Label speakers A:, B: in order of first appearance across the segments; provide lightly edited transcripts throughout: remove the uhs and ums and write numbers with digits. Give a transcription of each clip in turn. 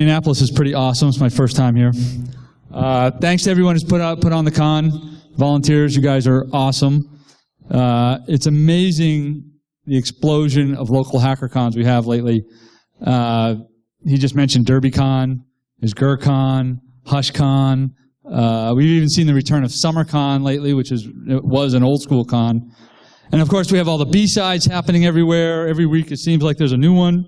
A: Indianapolis is pretty awesome. It's my first time here. Thanks to everyone who's put on the con. Volunteers, you guys are awesome. It's amazing the explosion of local hacker cons we have lately. He just mentioned DerbyCon, there's GurCon, HushCon. We've even seen the return of SummerCon lately, which was an old school con. And of course we have all the B-sides happening everywhere. Every week it seems like there's a new one.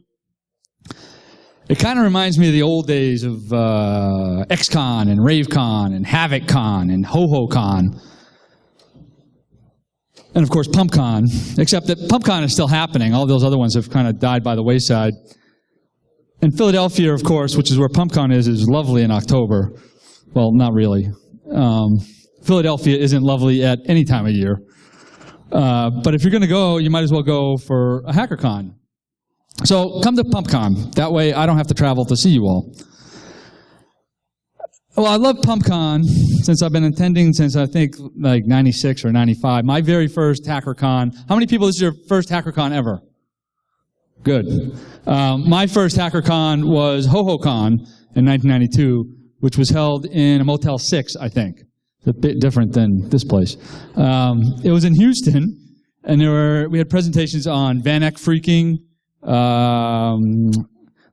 A: It kind of reminds me of the old days of XCon and RaveCon and HavoCon and HoHoCon. And of course PumpCon, except that PumpCon is still happening. All those other ones have kind of died by the wayside. And Philadelphia, of course, which is where PumpCon is lovely in October. Well, not really. Philadelphia isn't lovely at any time of year. But if you're going to go, you might as well go for a HackerCon. So come to PumpCon. That way I don't have to travel to see you all. Well, I love PumpCon since I've been attending since I think like 96 or 95. My very first HackerCon. How many people, this is your first HackerCon ever? Good. My first HackerCon was HoHoCon in 1992, which was held in a Motel 6, I think. It's a bit different than this place. It was in Houston, and we had presentations on Van Eck phreaking,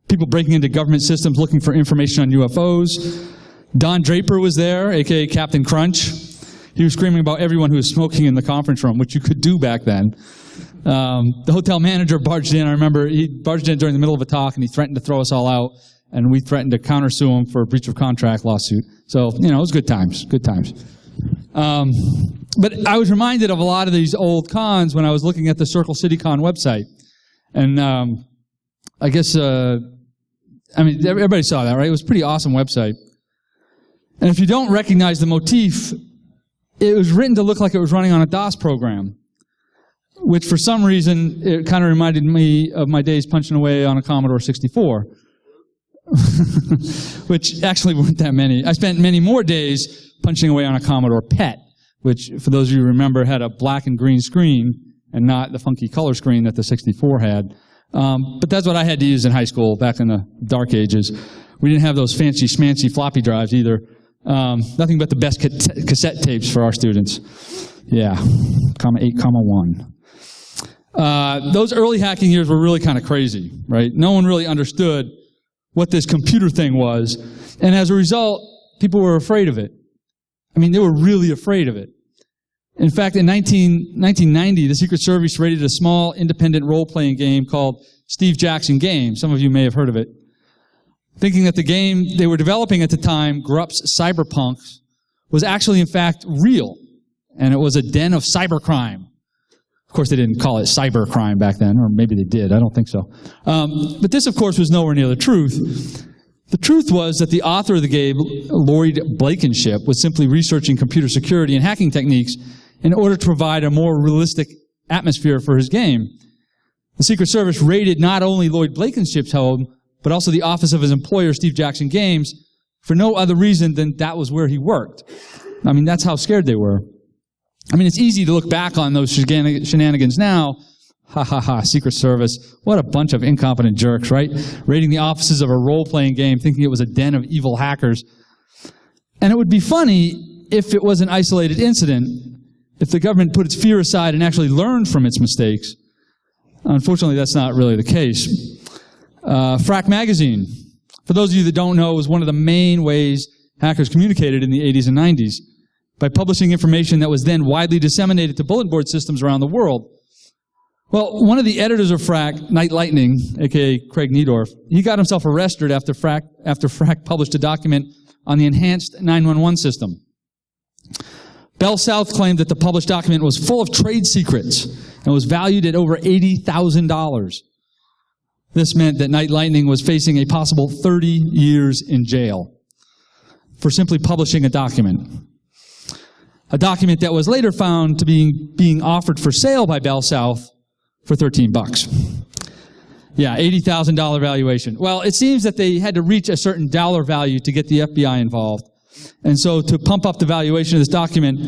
A: people breaking into government systems looking for information on UFOs. Don Draper was there, aka Captain Crunch. He was screaming about everyone who was smoking in the conference room, which you could do back then. The hotel manager barged in. I remember he barged in during the middle of a talk, and he threatened to throw us all out, and we threatened to countersue him for a breach of contract lawsuit. So, you know, it was good times, good times. But I was reminded of a lot of these old cons when I was looking at the Circle City Con website. And I guess, I mean, everybody saw that, right? It was a pretty awesome website. And if you don't recognize the motif, it was written to look like it was running on a DOS program, which for some reason, it kind of reminded me of my days punching away on a Commodore 64, which actually weren't that many. I spent many more days punching away on a Commodore PET, which, for those of you who remember, had a black and green screen and not the funky color screen that the 64 had. But that's what I had to use in high school back in the dark ages. We didn't have those fancy schmancy floppy drives either. Nothing but the best cassette tapes for our students. Yeah, comma 8, comma 1. Those early hacking years were really kind of crazy, right? No one really understood what this computer thing was. And as a result, people were afraid of it. I mean, they were really afraid of it. In fact, in 1990, the Secret Service raided a small independent role-playing game called Steve Jackson Games. Some of you may have heard of it. Thinking that the game they were developing at the time, Grupp's Cyberpunk, was actually in fact real. And it was a den of cybercrime. Of course, they didn't call it cybercrime back then, or maybe they did, I don't think so. But this, of course, was nowhere near the truth. The truth was that the author of the game, Lloyd Blankenship, was simply researching computer security and hacking techniques in order to provide a more realistic atmosphere for his game. The Secret Service raided not only Lloyd Blankenship's home, but also the office of his employer, Steve Jackson Games, for no other reason than that was where he worked. I mean, that's how scared they were. I mean, it's easy to look back on those shenanigans now. Ha ha ha, Secret Service. What a bunch of incompetent jerks, right? Raiding the offices of a role-playing game, thinking it was a den of evil hackers. And it would be funny if it was an isolated incident, if the government put its fear aside and actually learned from its mistakes. Unfortunately, that's not really the case. Frack Magazine, for those of you that don't know, was one of the main ways hackers communicated in the 80s and 90s, by publishing information that was then widely disseminated to bulletin board systems around the world. Well, one of the editors of Frack, Night Lightning, aka Craig Niedorf, he got himself arrested after Frack published a document on the enhanced 911 system. Bell South claimed that the published document was full of trade secrets and was valued at over $80,000. This meant that Night Lightning was facing a possible 30 years in jail for simply publishing a document. A document that was later found to be being offered for sale by Bell South for $13. Yeah, $80,000 valuation. Well, it seems that they had to reach a certain dollar value to get the FBI involved. And so to pump up the valuation of this document,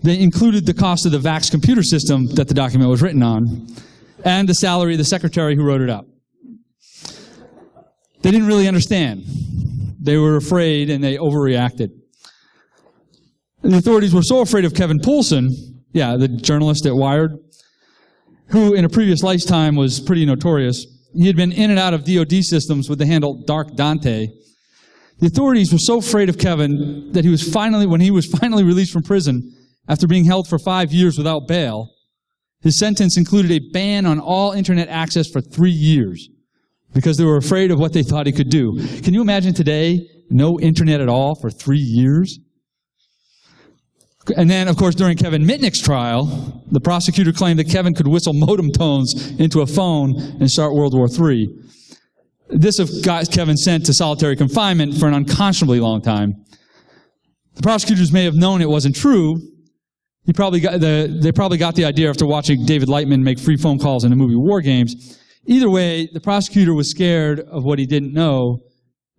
A: they included the cost of the VAX computer system that the document was written on and the salary of the secretary who wrote it up. They didn't really understand. They were afraid and they overreacted. The authorities were so afraid of Kevin Poulsen, the journalist at Wired, who in a previous lifetime was pretty notorious. He had been in and out of DoD systems with the handle Dark Dante. The authorities were so afraid of Kevin that when he was finally released from prison after being held for 5 years without bail, his sentence included a ban on all internet access for 3 years because they were afraid of what they thought he could do. Can you imagine today, no internet at all for 3 years? And then, of course, during Kevin Mitnick's trial, the prosecutor claimed that Kevin could whistle modem tones into a phone and start World War III. This got Kevin sent to solitary confinement for an unconscionably long time. The prosecutors may have known it wasn't true. They probably got the idea after watching David Lightman make free phone calls in the movie War Games. Either way, the prosecutor was scared of what he didn't know,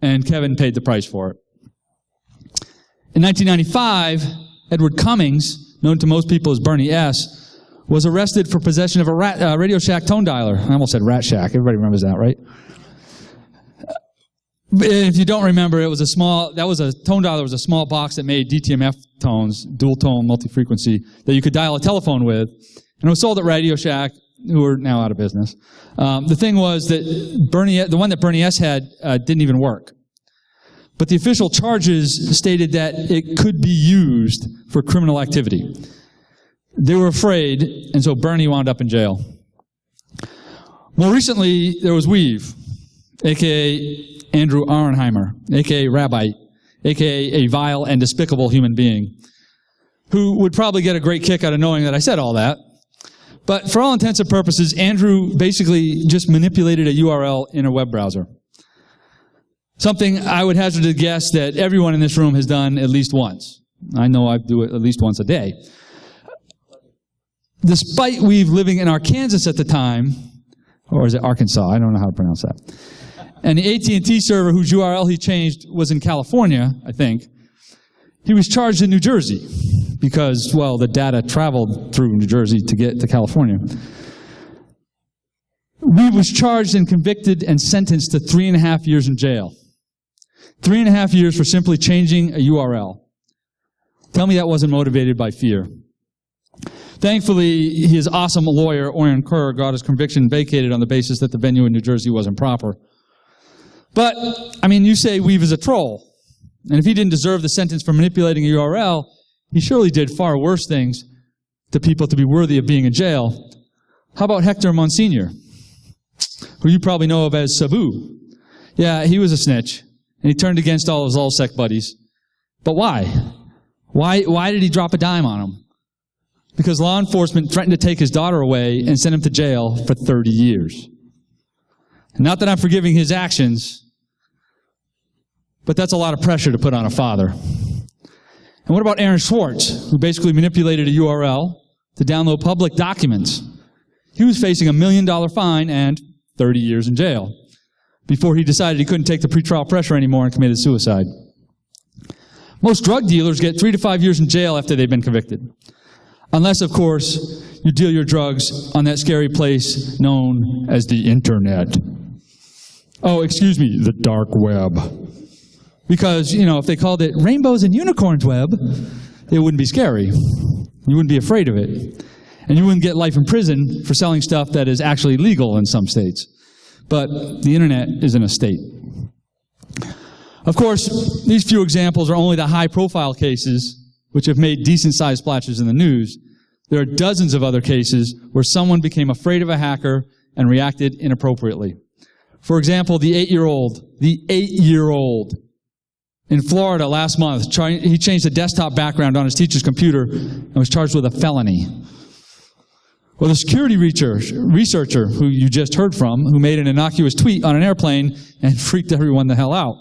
A: and Kevin paid the price for it. In 1995, Edward Cummings, known to most people as Bernie S., was arrested for possession of a Radio Shack tone dialer. I almost said Rat Shack. Everybody remembers that, right? If you don't remember, a tone dialer was a small box that made DTMF tones, dual tone, multi-frequency, that you could dial a telephone with. And it was sold at Radio Shack, who are now out of business. The thing was that the one that Bernie S. had didn't even work. But the official charges stated that it could be used for criminal activity. They were afraid, and so Bernie wound up in jail. More recently, there was Weave, a.k.a. Andrew Auernheimer, a.k.a. Rabbi, a.k.a. a vile and despicable human being, who would probably get a great kick out of knowing that I said all that. But for all intents and purposes, Andrew basically just manipulated a URL in a web browser. Something I would hazard to guess that everyone in this room has done at least once. I know I do it at least once a day. Despite Weave living in Arkansas at the time, or is it Arkansas? I don't know how to pronounce that. And the AT&T server whose URL he changed was in California, I think. He was charged in New Jersey because, well, the data traveled through New Jersey to get to California. Weave was charged and convicted and sentenced to 3.5 years in jail. 3.5 years for simply changing a URL. Tell me that wasn't motivated by fear. Thankfully, his awesome lawyer, Oren Kerr, got his conviction vacated on the basis that the venue in New Jersey wasn't proper. But, I mean, you say Weave is a troll. And if he didn't deserve the sentence for manipulating a URL, he surely did far worse things to people to be worthy of being in jail. How about Hector Monsignor, who you probably know of as Sabu? Yeah, he was a snitch, and he turned against all his LSEC buddies. But why? Why did he drop a dime on him? Because law enforcement threatened to take his daughter away and send him to jail for 30 years. And not that I'm forgiving his actions, but that's a lot of pressure to put on a father. And what about Aaron Swartz, who basically manipulated a URL to download public documents? He was facing $1 million fine and 30 years in jail before he decided he couldn't take the pretrial pressure anymore and committed suicide. Most drug dealers get 3 to 5 years in jail after they've been convicted. Unless, of course, you deal your drugs on that scary place known as the internet. Oh, excuse me, the dark web. Because, if they called it Rainbows and Unicorns Web, it wouldn't be scary. You wouldn't be afraid of it. And you wouldn't get life in prison for selling stuff that is actually legal in some states. But the internet is in a state. Of course, these few examples are only the high-profile cases which have made decent-sized splashes in the news. There are dozens of other cases where someone became afraid of a hacker and reacted inappropriately. For example, the 8-year-old in Florida last month, he changed the desktop background on his teacher's computer and was charged with a felony. Or the security researcher who you just heard from, who made an innocuous tweet on an airplane and freaked everyone the hell out.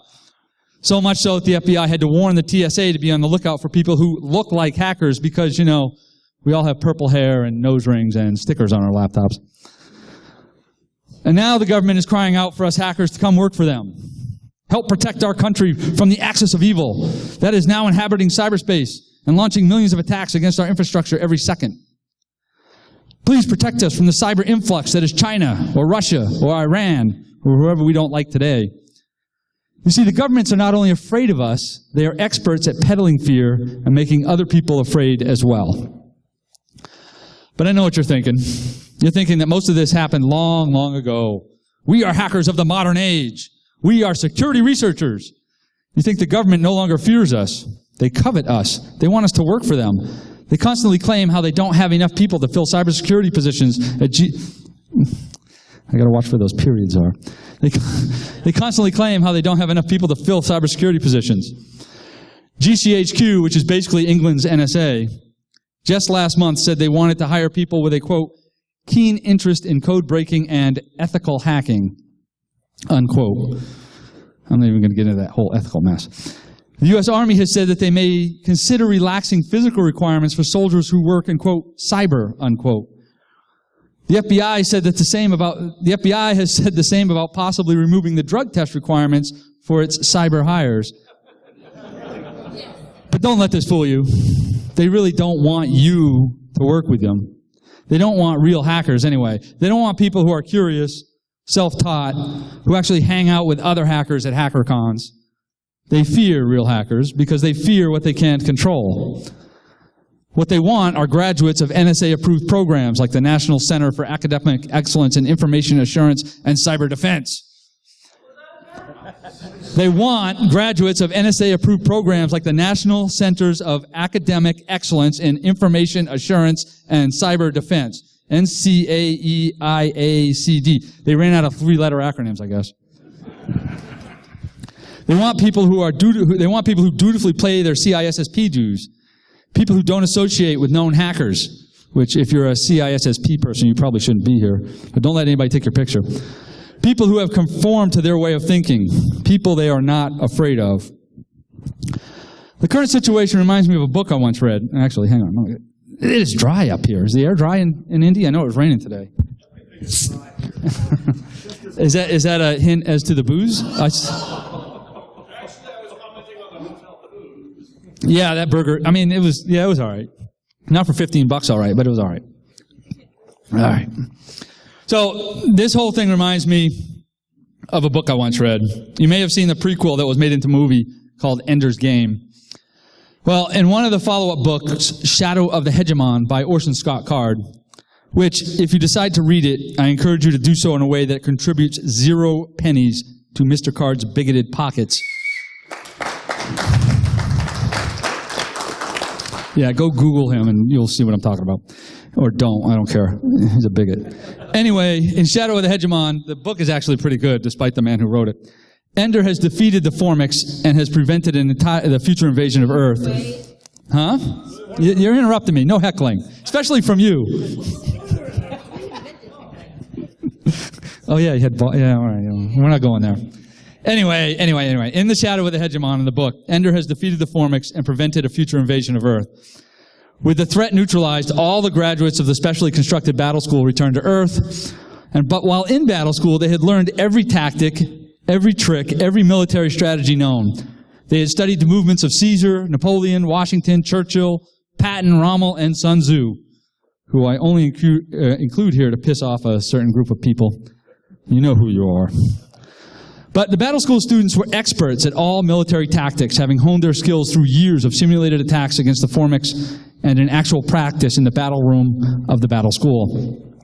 A: So much so that the FBI had to warn the TSA to be on the lookout for people who look like hackers because, we all have purple hair and nose rings and stickers on our laptops. And now the government is crying out for us hackers to come work for them. Help protect our country from the axis of evil that is now inhabiting cyberspace and launching millions of attacks against our infrastructure every second. Please protect us from the cyber influx that is China or Russia or Iran or whoever we don't like today. You see, the governments are not only afraid of us, they are experts at peddling fear and making other people afraid as well. But I know what you're thinking. You're thinking that most of this happened long, long ago. We are hackers of the modern age. We are security researchers. You think the government no longer fears us. They covet us. They want us to work for them. They constantly claim how they don't have enough people to fill cybersecurity positions at I gotta watch where those periods are. They constantly claim how they don't have enough people to fill cybersecurity positions. GCHQ, which is basically England's NSA, just last month said they wanted to hire people with a, quote, keen interest in code breaking and ethical hacking, unquote. I'm not even going to get into that whole ethical mess. The U.S. Army has said that they may consider relaxing physical requirements for soldiers who work in, quote, cyber, unquote. The FBI has said the same about possibly removing the drug test requirements for its cyber hires. But don't let this fool you. They really don't want you to work with them. They don't want real hackers anyway. They don't want people who are curious, self-taught, who actually hang out with other hackers at HackerCons. They fear real hackers because they fear what they can't control. What they want are graduates of NSA-approved programs like the National Center for Academic Excellence in Information Assurance and Cyber Defense. They want graduates of NSA-approved programs like the National Centers of Academic Excellence in Information Assurance and Cyber Defense. NCAEIACD. They ran out of three-letter acronyms, I guess. They want people who dutifully pay their CISSP dues. People who don't associate with known hackers, which if you're a CISSP person, you probably shouldn't be here. But don't let anybody take your picture. People who have conformed to their way of thinking. People they are not afraid of. The current situation reminds me of a book I once read. Actually, hang on. It is dry up here. Is the air dry in Indy? I know it was raining today. Is that a hint as to the booze? Yeah, that burger. I mean, it was all right. Not for $15, all right, but it was all right. All right. So this whole thing reminds me of a book I once read. You may have seen the prequel that was made into a movie called Ender's Game. Well, in one of the follow-up books, Shadow of the Hegemon by Orson Scott Card, which, if you decide to read it, I encourage you to do so in a way that contributes 0 pennies to Mr. Card's bigoted pockets. Yeah, go Google him and you'll see what I'm talking about. Or don't, I don't care. He's a bigot. Anyway, in Shadow of the Hegemon, the book is actually pretty good, despite the man who wrote it. Ender has defeated the Formics and has prevented the future invasion of Earth. Wait. Huh? You're interrupting me. No heckling. Especially from you. Oh yeah, all right. We're not going there. Anyway, in the Shadow of the Hegemon in the book, Ender has defeated the Formics and prevented a future invasion of Earth. With the threat neutralized, all the graduates of the specially constructed battle school returned to Earth. But while in battle school, they had learned every tactic, every trick, every military strategy known. They had studied the movements of Caesar, Napoleon, Washington, Churchill, Patton, Rommel, and Sun Tzu, who I only include here to piss off a certain group of people. You know who you are. But the battle school students were experts at all military tactics, having honed their skills through years of simulated attacks against the Formics and in actual practice in the battle room of the battle school.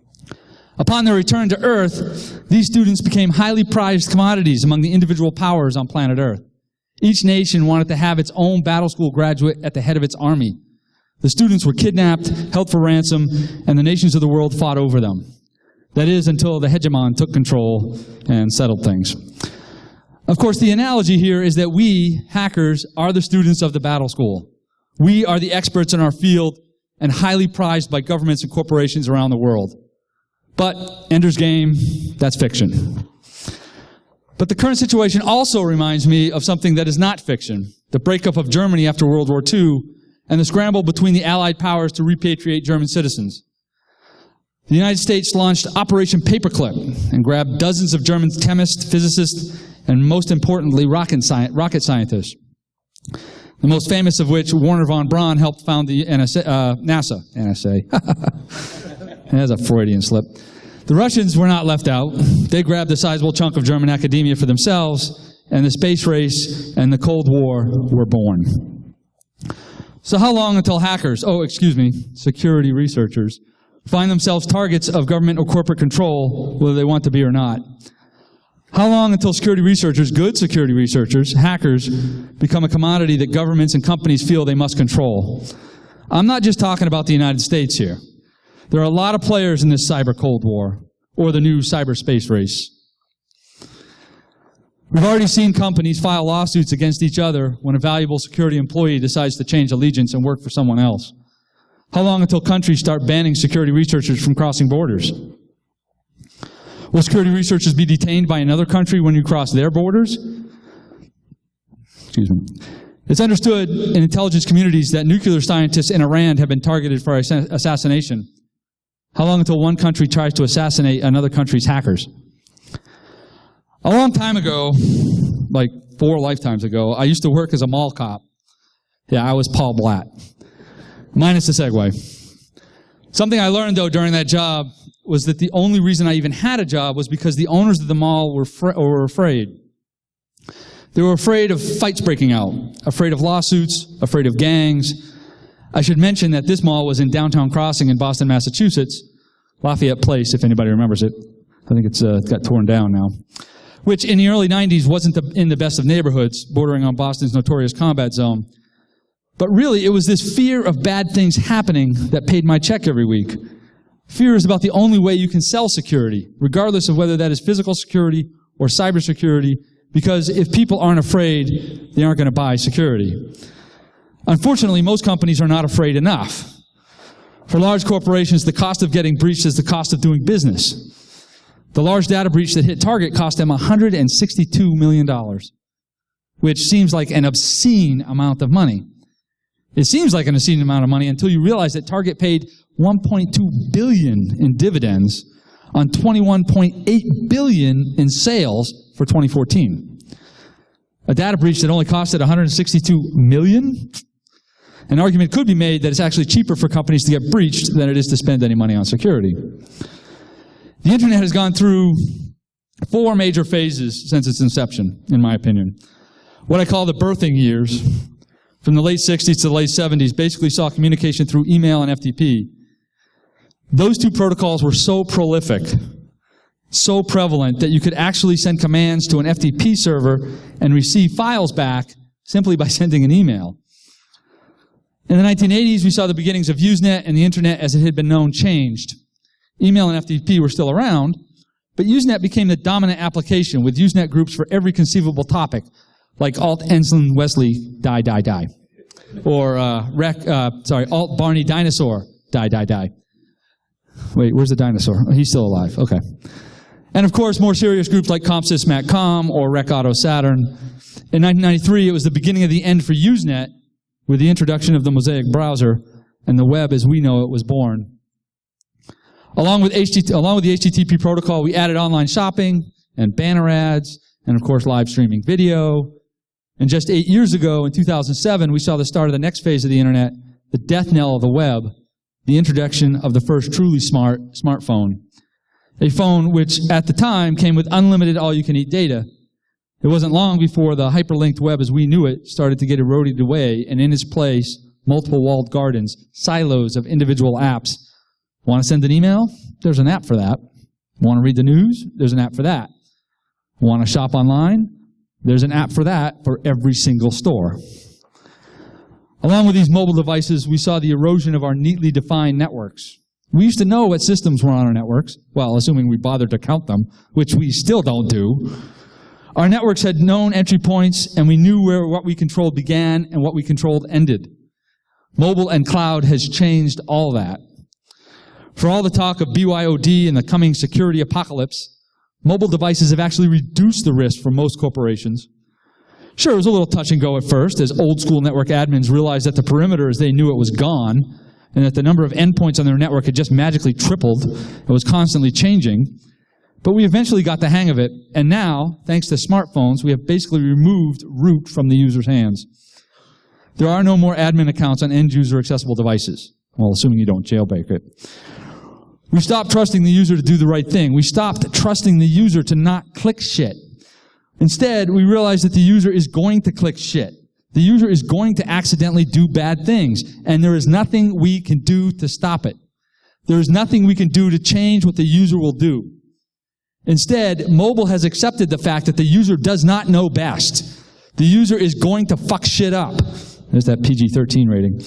A: Upon their return to Earth, these students became highly prized commodities among the individual powers on planet Earth. Each nation wanted to have its own battle school graduate at the head of its army. The students were kidnapped, held for ransom, and the nations of the world fought over them. That is, until the hegemon took control and settled things. Of course, the analogy here is that we, hackers, are the students of the battle school. We are the experts in our field and highly prized by governments and corporations around the world. But Ender's Game, that's fiction. But the current situation also reminds me of something that is not fiction. The breakup of Germany after World War II and the scramble between the Allied powers to repatriate German citizens. The United States launched Operation Paperclip and grabbed dozens of German chemists, physicists, and most importantly, rocket scientists. The most famous of which, Wernher von Braun, helped found the NASA. That's a Freudian slip. The Russians were not left out. They grabbed a sizable chunk of German academia for themselves and the space race and the Cold War were born. So how long until hackers, security researchers, find themselves targets of government or corporate control, whether they want to be or not? How long until security researchers, good security researchers, hackers, become a commodity that governments and companies feel they must control? I'm not just talking about the United States here. There are a lot of players in this cyber Cold War, or the new cyberspace race. We've already seen companies file lawsuits against each other when a valuable security employee decides to change allegiance and work for someone else. How long until countries start banning security researchers from crossing borders? Will security researchers be detained by another country when you cross their borders? It's understood in intelligence communities that nuclear scientists in Iran have been targeted for assassination. How long until one country tries to assassinate another country's hackers? A long time ago, like 4 lifetimes ago, I used to work as a mall cop. Yeah, I was Paul Blatt. Minus the segue. Something I learned, though, during that job was that the only reason I even had a job was because the owners of the mall were afraid. They were afraid of fights breaking out, afraid of lawsuits, afraid of gangs. I should mention that this mall was in downtown Crossing in Boston, Massachusetts. Lafayette Place, if anybody remembers it. I think it's got torn down now. Which in the early 90s wasn't in the best of neighborhoods, bordering on Boston's notorious combat zone. But really, it was this fear of bad things happening that paid my check every week. Fear is about the only way you can sell security, regardless of whether that is physical security or cybersecurity, because if people aren't afraid, they aren't going to buy security. Unfortunately, most companies are not afraid enough. For large corporations, the cost of getting breached is the cost of doing business. The large data breach that hit Target cost them $162 million, which seems like an obscene amount of money. It seems like an obscene amount of money until you realize that Target paid $1.2 billion in dividends on $21.8 billion in sales for 2014. A data breach that only costed $162 million? An argument could be made that it's actually cheaper for companies to get breached than it is to spend any money on security. The internet has gone through 4 major phases since its inception, in my opinion. What I call the birthing years, from the late 60s to the late 70s, basically saw communication through email and FTP. Those 2 protocols were so prolific, so prevalent, that you could actually send commands to an FTP server and receive files back simply by sending an email. In the 1980s, we saw the beginnings of Usenet, and the internet as it had been known changed. Email and FTP were still around, but Usenet became the dominant application, with Usenet groups for every conceivable topic, like Alt Ensign Wesley, die, die, die. Or Alt Barney Dinosaur, die, die, die. Wait, where's the dinosaur? Oh, he's still alive, okay. And of course, more serious groups like CompSysMatCom or Rec Auto Saturn. In 1993, it was the beginning of the end for Usenet, with the introduction of the Mosaic browser, and the web as we know it was born. Along with the HTTP protocol, we added online shopping and banner ads, and of course live streaming video. And just 8 years ago, in 2007, we saw the start of the next phase of the internet, the death knell of the web, the introduction of the first truly smartphone. A phone which, at the time, came with unlimited all-you-can-eat data. It wasn't long before the hyperlinked web as we knew it started to get eroded away, and in its place, multiple walled gardens, silos of individual apps. Want to send an email? There's an app for that. Want to read the news? There's an app for that. Want to shop online? There's an app for that for every single store. Along with these mobile devices, we saw the erosion of our neatly defined networks. We used to know what systems were on our networks, well, assuming we bothered to count them, which we still don't do. Our networks had known entry points, and we knew where what we controlled began and what we controlled ended. Mobile and cloud has changed all that. For all the talk of BYOD and the coming security apocalypse, mobile devices have actually reduced the risk for most corporations. Sure, it was a little touch and go at first, as old school network admins realized that the perimeter as they knew it was gone, and that the number of endpoints on their network had just magically tripled and was constantly changing. But we eventually got the hang of it, and now, thanks to smartphones, we have basically removed root from the user's hands. There are no more admin accounts on end-user accessible devices, well, assuming you don't jailbreak it. We stopped trusting the user to do the right thing. We stopped trusting the user to not click shit. Instead, we realize that the user is going to click shit. The user is going to accidentally do bad things, and there is nothing we can do to stop it. There is nothing we can do to change what the user will do. Instead, mobile has accepted the fact that the user does not know best. The user is going to fuck shit up. There's that PG-13 rating.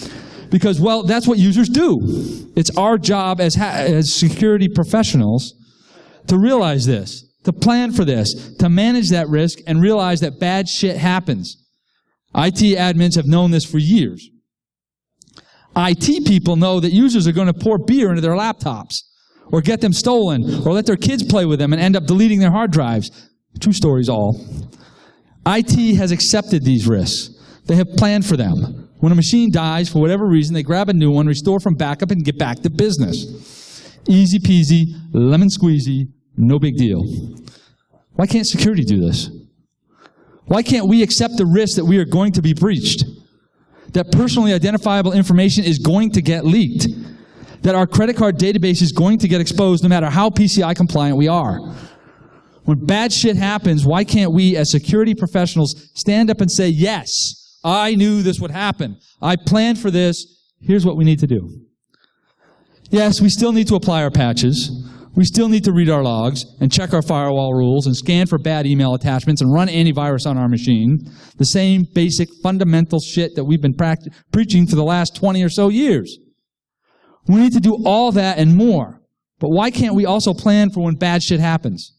A: Because, well, that's what users do. It's our job as security professionals to realize this, to plan for this, to manage that risk, and realize that bad shit happens. IT admins have known this for years. IT people know that users are going to pour beer into their laptops, or get them stolen, or let their kids play with them and end up deleting their hard drives. True stories all. IT has accepted these risks. They have planned for them. When a machine dies, for whatever reason, they grab a new one, restore from backup, and get back to business. Easy peasy, lemon squeezy, no big deal. Why can't security do this? Why can't we accept the risk that we are going to be breached? That personally identifiable information is going to get leaked? That our credit card database is going to get exposed no matter how PCI compliant we are? When bad shit happens, why can't we as security professionals stand up and say, yes, I knew this would happen. I planned for this. Here's what we need to do. Yes, we still need to apply our patches. We still need to read our logs and check our firewall rules and scan for bad email attachments and run antivirus on our machine. The same basic fundamental shit that we've been preaching for the last 20 or so years. We need to do all that and more. But why can't we also plan for when bad shit happens?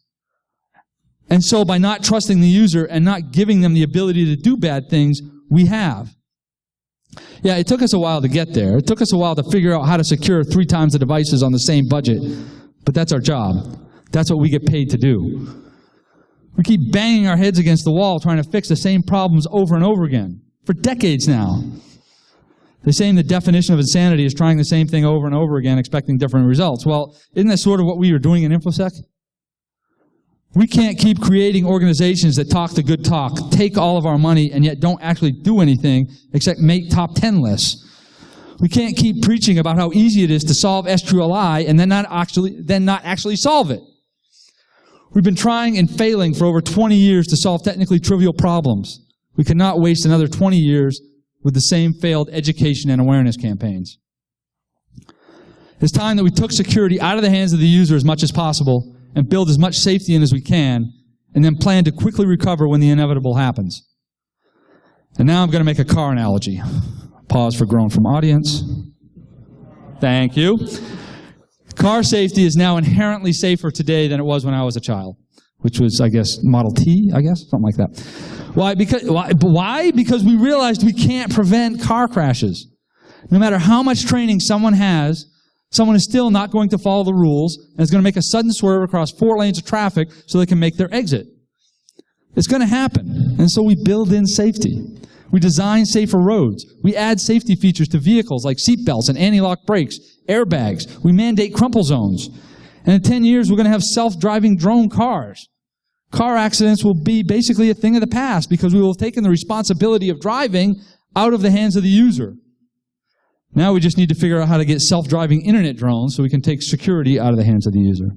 A: And so by not trusting the user and not giving them the ability to do bad things, we have. Yeah, it took us a while to get there. It took us a while to figure out how to secure 3 times the devices on the same budget. But that's our job. That's what we get paid to do. We keep banging our heads against the wall trying to fix the same problems over and over again. For decades now. They're saying the definition of insanity is trying the same thing over and over again, expecting different results. Well, isn't that sort of what we were doing in InfoSec? We can't keep creating organizations that talk the good talk, take all of our money, and yet don't actually do anything except make top 10 lists. We can't keep preaching about how easy it is to solve SQLI and then not actually solve it. We've been trying and failing for over 20 years to solve technically trivial problems. We cannot waste another 20 years with the same failed education and awareness campaigns. It's time that we took security out of the hands of the user as much as possible and build as much safety in as we can, and then plan to quickly recover when the inevitable happens. And now I'm going to make a car analogy. Pause for groan from audience. Thank you. Car safety is now inherently safer today than it was when I was a child, which was, I guess, Model T, something like that. Why? Because we realized we can't prevent car crashes. No matter how much training someone has, someone is still not going to follow the rules and is going to make a sudden swerve across 4 lanes of traffic so they can make their exit. It's going to happen. And so we build in safety. We design safer roads. We add safety features to vehicles like seatbelts and anti-lock brakes, airbags. We mandate crumple zones. And in 10 years, we're going to have self-driving drone cars. Car accidents will be basically a thing of the past because we will have taken the responsibility of driving out of the hands of the user. Now we just need to figure out how to get self-driving internet drones so we can take security out of the hands of the user.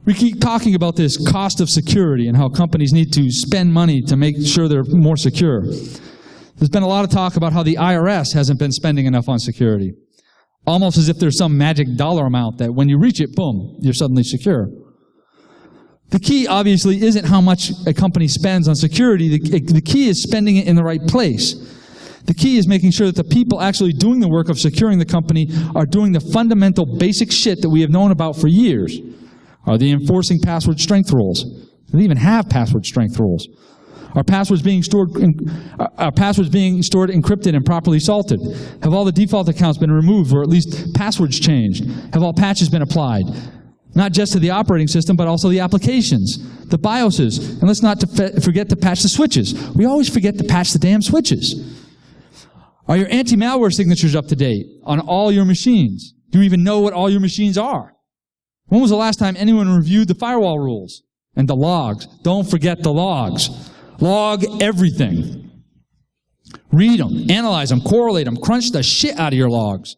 A: We keep talking about this cost of security and how companies need to spend money to make sure they're more secure. There's been a lot of talk about how the IRS hasn't been spending enough on security. Almost as if there's some magic dollar amount that when you reach it, boom, you're suddenly secure. The key, obviously, isn't how much a company spends on security. The key is spending it in the right place. The key is making sure that the people actually doing the work of securing the company are doing the fundamental basic shit that we have known about for years. Are they enforcing password strength rules? Do they even have password strength rules? Are passwords being stored encrypted and properly salted? Have all the default accounts been removed or at least passwords changed? Have all patches been applied? Not just to the operating system, but also the applications, the BIOSes. And let's not forget to patch the switches. We always forget to patch the damn switches. Are your anti-malware signatures up to date on all your machines? Do you even know what all your machines are? When was the last time anyone reviewed the firewall rules? And the logs. Don't forget the logs. Log everything. Read them, analyze them, correlate them, crunch the shit out of your logs.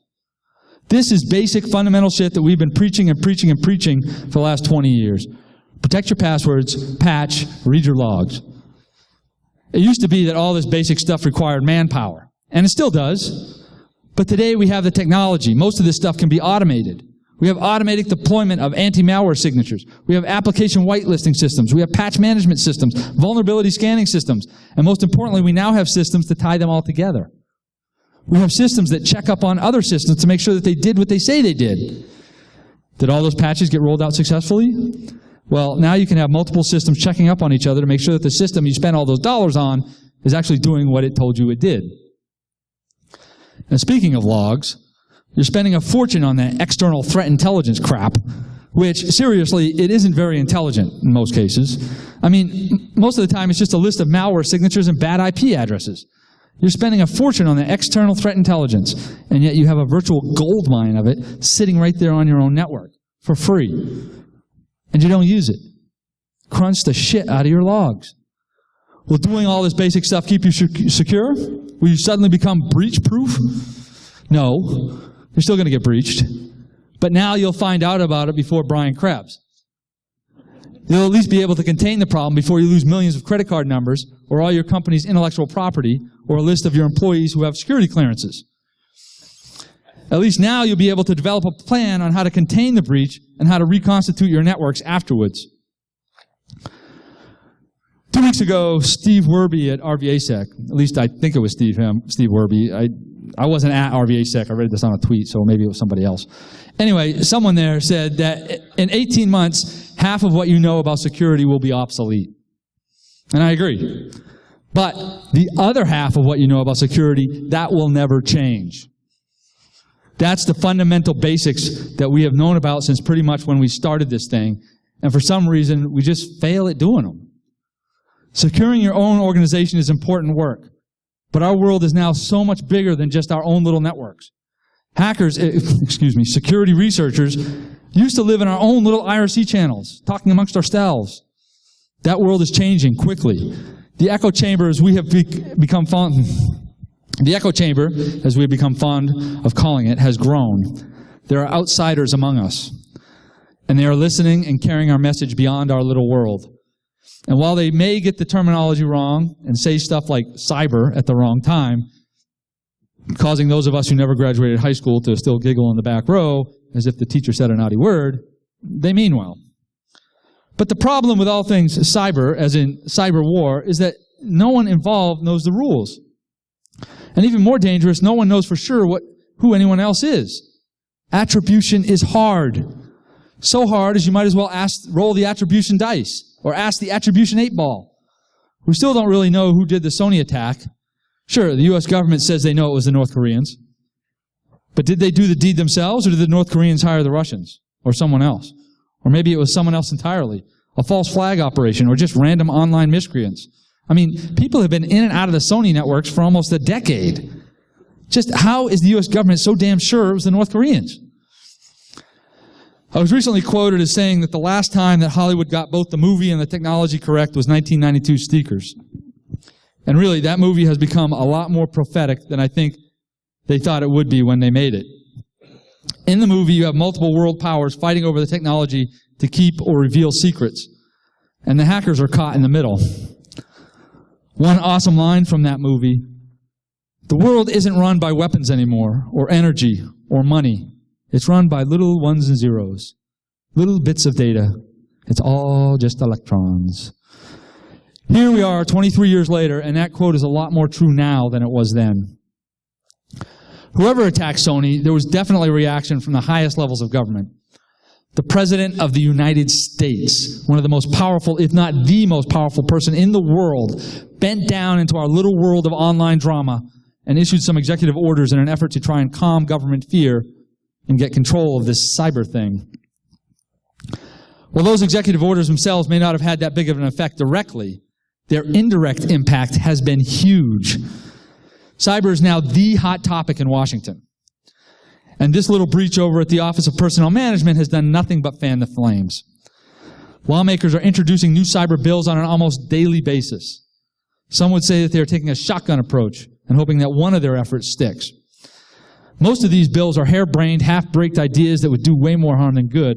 A: This is basic fundamental shit that we've been preaching and preaching and preaching for the last 20 years. Protect your passwords, patch, read your logs. It used to be that all this basic stuff required manpower, and it still does. But today we have the technology. Most of this stuff can be automated. We have automatic deployment of anti-malware signatures. We have application whitelisting systems. We have patch management systems, vulnerability scanning systems. And most importantly, we now have systems to tie them all together. We have systems that check up on other systems to make sure that they did what they say they did. Did all those patches get rolled out successfully? Well, now you can have multiple systems checking up on each other to make sure that the system you spent all those dollars on is actually doing what it told you it did. And speaking of logs, you're spending a fortune on that external threat intelligence crap, which, seriously, it isn't very intelligent in most cases. I mean, most of the time it's just a list of malware signatures and bad IP addresses. You're spending a fortune on the external threat intelligence, and yet you have a virtual gold mine of it sitting right there on your own network for free. And you don't use it. Crunch the shit out of your logs. Will doing all this basic stuff keep you secure? Will you suddenly become breach-proof? No. You're still going to get breached. But now you'll find out about it before Brian Krebs. You'll at least be able to contain the problem before you lose millions of credit card numbers or all your company's intellectual property or a list of your employees who have security clearances. At least now you'll be able to develop a plan on how to contain the breach and how to reconstitute your networks afterwards. 2 weeks ago, Steve Werby at RVASec, at least I think it was Steve Werby. I wasn't at RVASec. I read this on a tweet, so maybe it was somebody else. Anyway, someone there said that in 18 months, half of what you know about security will be obsolete. And I agree. But the other half of what you know about security, that will never change. That's the fundamental basics that we have known about since pretty much when we started this thing. And for some reason, we just fail at doing them. Securing your own organization is important work. But our world is now so much bigger than just our own little networks. Hackers, security researchers used to live in our own little IRC channels, talking amongst ourselves. That world is changing quickly. The echo chamber, as we have become fond of calling it, has grown. There are outsiders among us, and they are listening and carrying our message beyond our little world. And while they may get the terminology wrong and say stuff like cyber at the wrong time, causing those of us who never graduated high school to still giggle in the back row as if the teacher said a naughty word, they mean well. But the problem with all things cyber, as in cyber war, is that no one involved knows the rules. And even more dangerous, no one knows for sure who anyone else is. Attribution is hard. So hard as you might as well roll the attribution dice or ask the attribution 8-ball. We still don't really know who did the Sony attack. Sure, the U.S. government says they know it was the North Koreans. But did they do the deed themselves, or did the North Koreans hire the Russians or someone else? Or maybe it was someone else entirely. A false flag operation or just random online miscreants. I mean, people have been in and out of the Sony networks for almost a decade. Just how is the U.S. government so damn sure it was the North Koreans? I was recently quoted as saying that the last time that Hollywood got both the movie and the technology correct was 1992 Steakers. And really, that movie has become a lot more prophetic than I think they thought it would be when they made it. In the movie, you have multiple world powers fighting over the technology to keep or reveal secrets. And the hackers are caught in the middle. One awesome line from that movie: the world isn't run by weapons anymore, or energy, or money. It's run by little ones and zeros, little bits of data. It's all just electrons. Here we are 23 years later, and that quote is a lot more true now than it was then. Whoever attacked Sony, there was definitely a reaction from the highest levels of government. The President of the United States, one of the most powerful, if not the most powerful person in the world, bent down into our little world of online drama and issued some executive orders in an effort to try and calm government fear and get control of this cyber thing. Well, those executive orders themselves may not have had that big of an effect directly. Their indirect impact has been huge. Cyber is now the hot topic in Washington. And this little breach over at the Office of Personnel Management has done nothing but fan the flames. Lawmakers are introducing new cyber bills on an almost daily basis. Some would say that they are taking a shotgun approach and hoping that one of their efforts sticks. Most of these bills are harebrained, half-baked ideas that would do way more harm than good.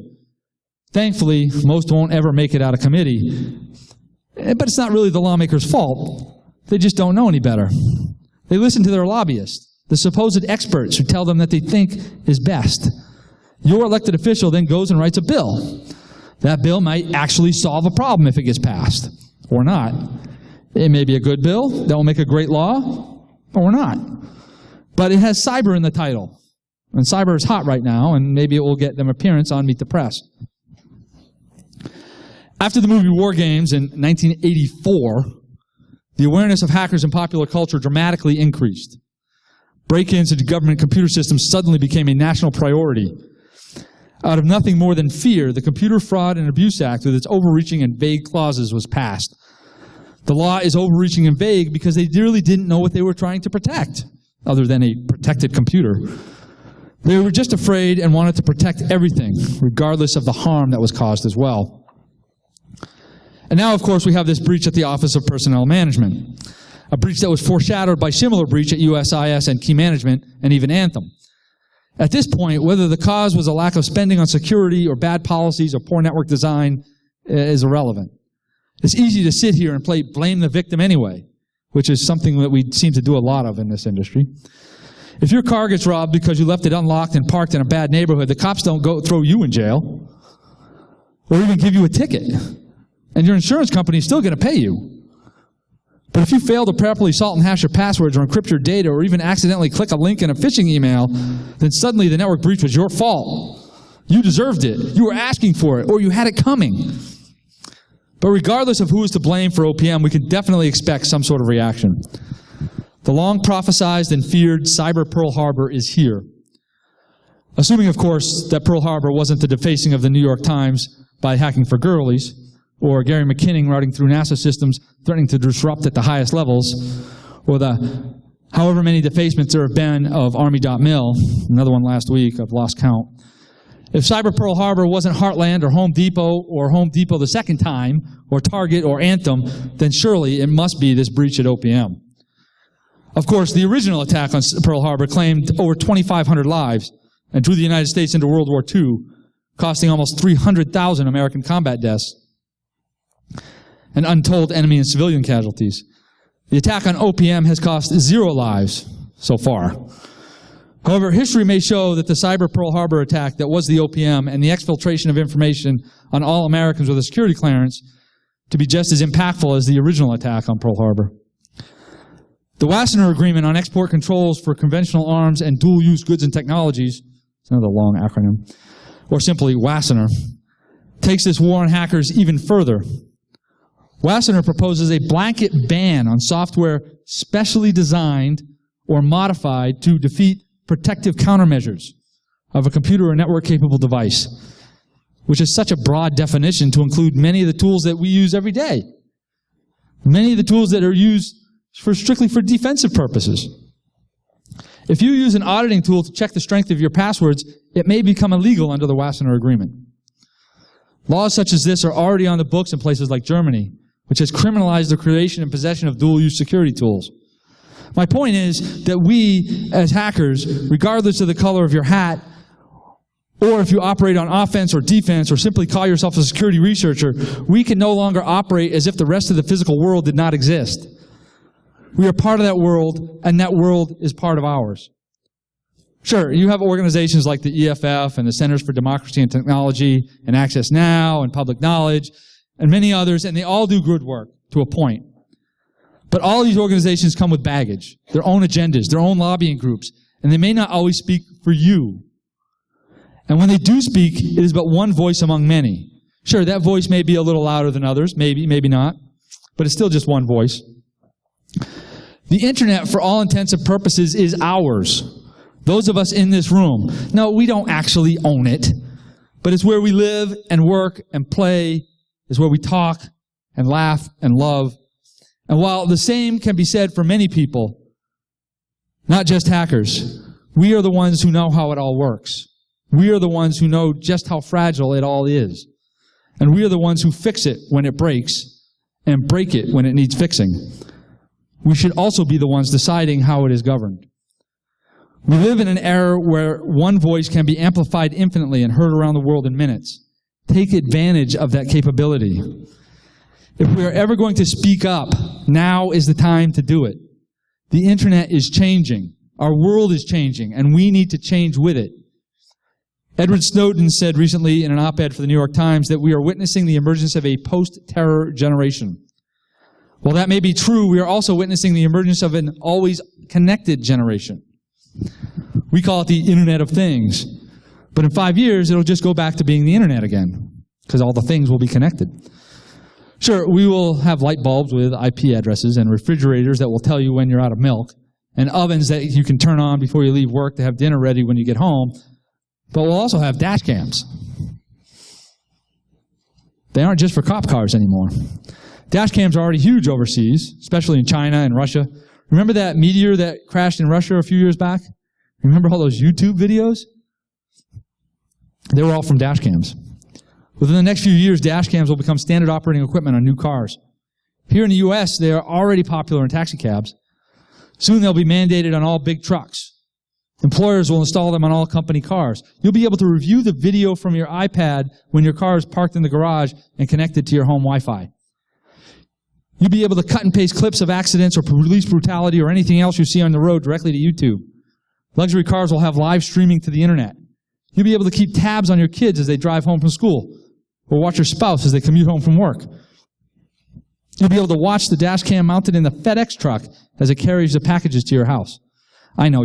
A: Thankfully, most won't ever make it out of committee. But it's not really the lawmakers' fault. They just don't know any better. They listen to their lobbyists, the supposed experts who tell them that they think is best. Your elected official then goes and writes a bill. That bill might actually solve a problem if it gets passed, or not. It may be a good bill that will make a great law, or not. But it has cyber in the title. And cyber is hot right now, and maybe it will get them appearance on Meet the Press. After the movie War Games in 1984, the awareness of hackers in popular culture dramatically increased. Break-ins into government computer systems suddenly became a national priority. Out of nothing more than fear, the Computer Fraud and Abuse Act, with its overreaching and vague clauses, was passed. The law is overreaching and vague because they really didn't know what they were trying to protect, other than a protected computer. They were just afraid and wanted to protect everything, regardless of the harm that was caused as well. And now, of course, we have this breach at the Office of Personnel Management, a breach that was foreshadowed by similar breach at USIS and Key Management and even Anthem. At this point, whether the cause was a lack of spending on security or bad policies or poor network design is irrelevant. It's easy to sit here and play blame the victim anyway, which is something that we seem to do a lot of in this industry. If your car gets robbed because you left it unlocked and parked in a bad neighborhood, the cops don't go throw you in jail or even give you a ticket. And your insurance company is still going to pay you. But if you fail to properly salt and hash your passwords or encrypt your data or even accidentally click a link in a phishing email, then suddenly the network breach was your fault. You deserved it. You were asking for it, or you had it coming. But regardless of who is to blame for OPM, we can definitely expect some sort of reaction. The long prophesized and feared cyber Pearl Harbor is here. Assuming, of course, that Pearl Harbor wasn't the defacing of the New York Times by hacking for girlies, or Gary McKinnon routing through NASA systems, threatening to disrupt at the highest levels, or the however many defacements there have been of Army.mil, another one last week, I've lost count. If Cyber Pearl Harbor wasn't Heartland or Home Depot the second time, or Target or Anthem, then surely it must be this breach at OPM. Of course, the original attack on Pearl Harbor claimed over 2,500 lives and drew the United States into World War II, costing almost 300,000 American combat deaths and untold enemy and civilian casualties. The attack on OPM has cost 0 lives so far. However, history may show that the cyber Pearl Harbor attack that was the OPM and the exfiltration of information on all Americans with a security clearance to be just as impactful as the original attack on Pearl Harbor. The Wassenaar Agreement on export controls for conventional arms and dual-use goods and technologies, it's another long acronym, or simply Wassenaar, takes this war on hackers even further. Wassenaar proposes a blanket ban on software specially designed or modified to defeat protective countermeasures of a computer or network-capable device, which is such a broad definition to include many of the tools that we use every day. Many of the tools that are used strictly for defensive purposes. If you use an auditing tool to check the strength of your passwords, it may become illegal under the Wassenaar Agreement. Laws such as this are already on the books in places like Germany, which has criminalized the creation and possession of dual-use security tools. My point is that we, as hackers, regardless of the color of your hat, or if you operate on offense or defense, or simply call yourself a security researcher, we can no longer operate as if the rest of the physical world did not exist. We are part of that world, and that world is part of ours. Sure, you have organizations like the EFF and the Centers for Democracy and Technology and Access Now and Public Knowledge and many others, and they all do good work to a point. But all of these organizations come with baggage, their own agendas, their own lobbying groups, and they may not always speak for you. And when they do speak, it is but one voice among many. Sure, that voice may be a little louder than others, maybe, maybe not, but it's still just one voice. The internet, for all intents and purposes, is ours. Those of us in this room. No, we don't actually own it, but it's where we live and work and play. It's where we talk and laugh and love. And while the same can be said for many people, not just hackers, we are the ones who know how it all works. We are the ones who know just how fragile it all is. And we are the ones who fix it when it breaks and break it when it needs fixing. We should also be the ones deciding how it is governed. We live in an era where one voice can be amplified infinitely and heard around the world in minutes. Take advantage of that capability. If we are ever going to speak up, now is the time to do it. The internet is changing. Our world is changing, and we need to change with it. Edward Snowden said recently in an op-ed for the New York Times that we are witnessing the emergence of a post-terror generation. While that may be true, we are also witnessing the emergence of an always connected generation. We call it the Internet of Things. But in 5 years, it'll just go back to being the internet again, because all the things will be connected. Sure, we will have light bulbs with IP addresses and refrigerators that will tell you when you're out of milk, and ovens that you can turn on before you leave work to have dinner ready when you get home. But we'll also have dash cams. They aren't just for cop cars anymore. Dash cams are already huge overseas, especially in China and Russia. Remember that meteor that crashed in Russia a few years back? Remember all those YouTube videos? They were all from dash cams. Within the next few years, dash cams will become standard operating equipment on new cars. Here in the U.S., they are already popular in taxi cabs. Soon they'll be mandated on all big trucks. Employers will install them on all company cars. You'll be able to review the video from your iPad when your car is parked in the garage and connected to your home Wi-Fi. You'll be able to cut and paste clips of accidents or police brutality or anything else you see on the road directly to YouTube. Luxury cars will have live streaming to the internet. You'll be able to keep tabs on your kids as they drive home from school, or watch your spouse as they commute home from work. You'll be able to watch the dash cam mounted in the FedEx truck as it carries the packages to your house. I know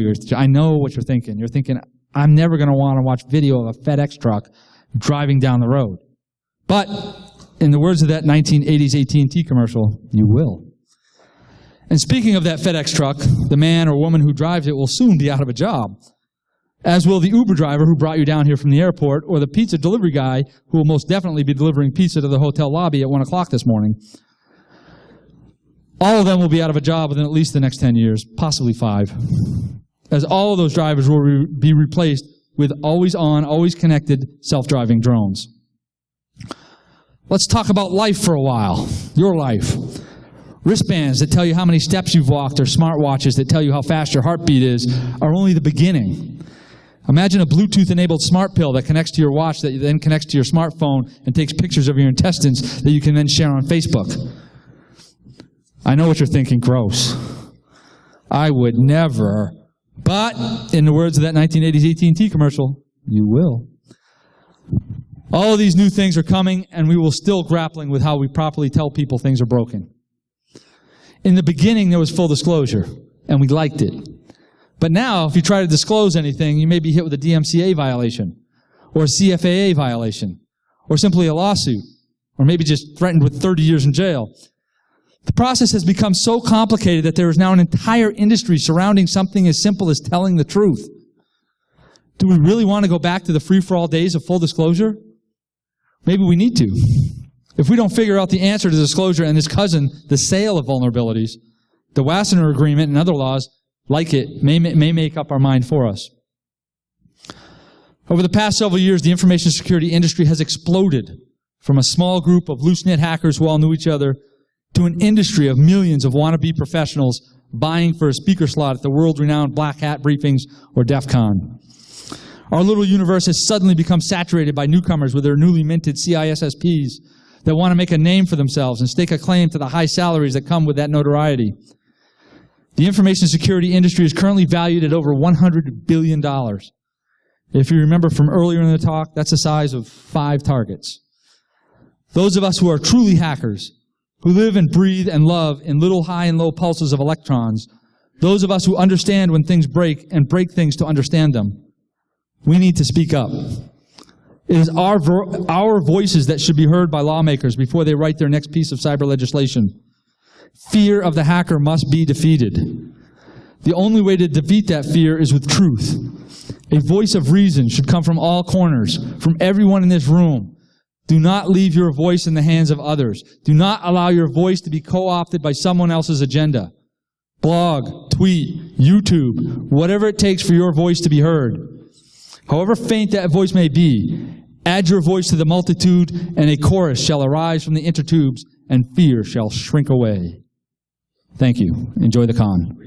A: what you're thinking. You're thinking, I'm never going to want to watch video of a FedEx truck driving down the road. But in the words of that 1980s AT&T commercial, you will. And speaking of that FedEx truck, the man or woman who drives it will soon be out of a job, as will the Uber driver who brought you down here from the airport, or the pizza delivery guy who will most definitely be delivering pizza to the hotel lobby at 1 o'clock this morning. All of them will be out of a job within at least the next 10 years, possibly 5, as all of those drivers will be replaced with always-on, always-connected self-driving drones. Let's talk about life for a while, your life. Wristbands that tell you how many steps you've walked or smartwatches that tell you how fast your heartbeat is are only the beginning. Imagine a Bluetooth-enabled smart pill that connects to your watch that then connects to your smartphone and takes pictures of your intestines that you can then share on Facebook. I know what you're thinking, gross. I would never. But, in the words of that 1980s AT&T commercial, you will. All of these new things are coming, and we will still grappling with how we properly tell people things are broken. In the beginning, there was full disclosure, and we liked it. But now, if you try to disclose anything, you may be hit with a DMCA violation, or a CFAA violation, or simply a lawsuit, or maybe just threatened with 30 years in jail. The process has become so complicated that there is now an entire industry surrounding something as simple as telling the truth. Do we really want to go back to the free-for-all days of full disclosure? Maybe we need to. If we don't figure out the answer to disclosure and its cousin, the sale of vulnerabilities, the Wassenaar Agreement and other laws like it may make up our mind for us. Over the past several years, the information security industry has exploded from a small group of loose-knit hackers who all knew each other to an industry of millions of wannabe professionals vying for a speaker slot at the world-renowned Black Hat briefings or DEF CON. Our little universe has suddenly become saturated by newcomers with their newly minted CISSPs that want to make a name for themselves and stake a claim to the high salaries that come with that notoriety. The information security industry is currently valued at over $100 billion. If you remember from earlier in the talk, that's the size of 5 targets. Those of us who are truly hackers, who live and breathe and love in little high and low pulses of electrons, those of us who understand when things break and break things to understand them, we need to speak up. It is our voices that should be heard by lawmakers before they write their next piece of cyber legislation. Fear of the hacker must be defeated. The only way to defeat that fear is with truth. A voice of reason should come from all corners, from everyone in this room. Do not leave your voice in the hands of others. Do not allow your voice to be co-opted by someone else's agenda. Blog, tweet, YouTube, whatever it takes for your voice to be heard. However faint that voice may be, add your voice to the multitude, and a chorus shall arise from the intertubes, and fear shall shrink away. Thank you. Enjoy the con.